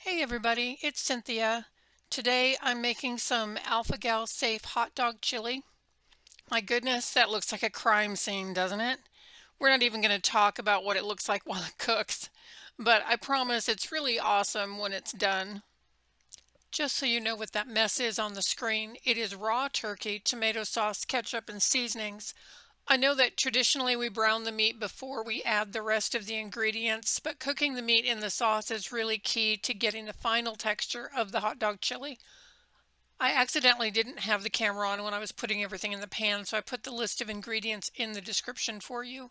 Hey everybody, it's Cynthia. Today I'm making some Alpha-gal safe hot dog chili. My goodness, that looks like a crime scene, doesn't it? We're not even going to talk about what it looks like while it cooks, but I promise it's really awesome when it's done. Just so you know what that mess is on the screen, it is raw turkey, tomato sauce, ketchup, and seasonings. I know that traditionally we brown the meat before we add the rest of the ingredients, but cooking the meat in the sauce is really key to getting the final texture of the hot dog chili. I accidentally didn't have the camera on when I was putting everything in the pan, so I put the list of ingredients in the description for you.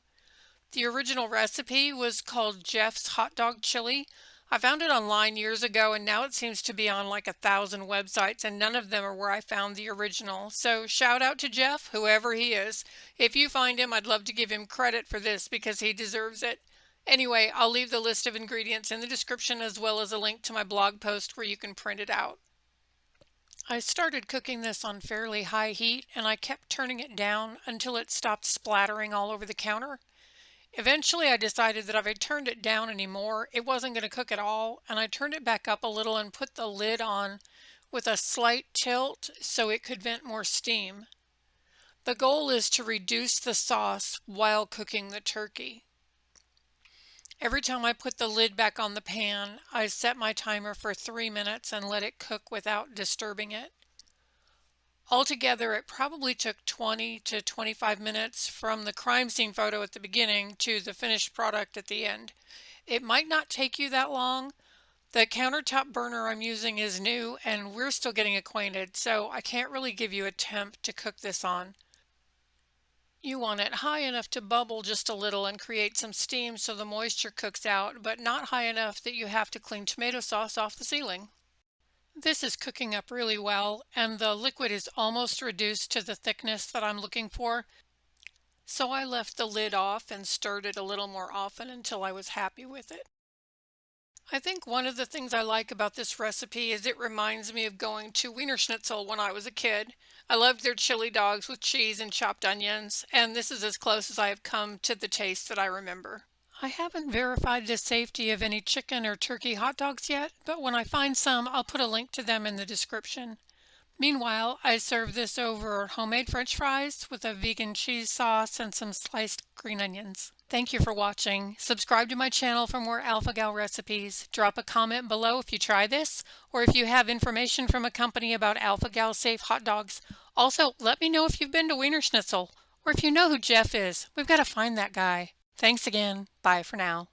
The original recipe was called Jeff's Hot Dog Chili. I found it online years ago and now it seems to be on like 1,000 websites and none of them are where I found the original. So shout out to Jeff, whoever he is. If you find him, I'd love to give him credit for this because he deserves it. Anyway, I'll leave the list of ingredients in the description as well as a link to my blog post where you can print it out. I started cooking this on fairly high heat and I kept turning it down until it stopped splattering all over the counter. Eventually I decided that if I turned it down anymore, it wasn't going to cook at all, and I turned it back up a little and put the lid on with a slight tilt so it could vent more steam. The goal is to reduce the sauce while cooking the turkey. Every time I put the lid back on the pan, I set my timer for 3 minutes and let it cook without disturbing it. Altogether, it probably took 20 to 25 minutes from the crime scene photo at the beginning to the finished product at the end. It might not take you that long. The countertop burner I'm using is new and we're still getting acquainted, so I can't really give you a temp to cook this on. You want it high enough to bubble just a little and create some steam so the moisture cooks out, but not high enough that you have to clean tomato sauce off the ceiling. This is cooking up really well and the liquid is almost reduced to the thickness that I'm looking for. So I left the lid off and stirred it a little more often until I was happy with it. I think one of the things I like about this recipe is it reminds me of going to Wiener Schnitzel when I was a kid. I loved their chili dogs with cheese and chopped onions, and this is as close as I have come to the taste that I remember. I haven't verified the safety of any chicken or turkey hot dogs yet, but when I find some, I'll put a link to them in the description. Meanwhile, I serve this over homemade French fries with a vegan cheese sauce and some sliced green onions. Thank you for watching. Subscribe to my channel for more Alpha-gal recipes. Drop a comment below if you try this, or if you have information from a company about Alpha-gal safe hot dogs. Also, let me know if you've been to Wiener Schnitzel, or if you know who Jeff is. We've got to find that guy. Thanks again. Bye for now.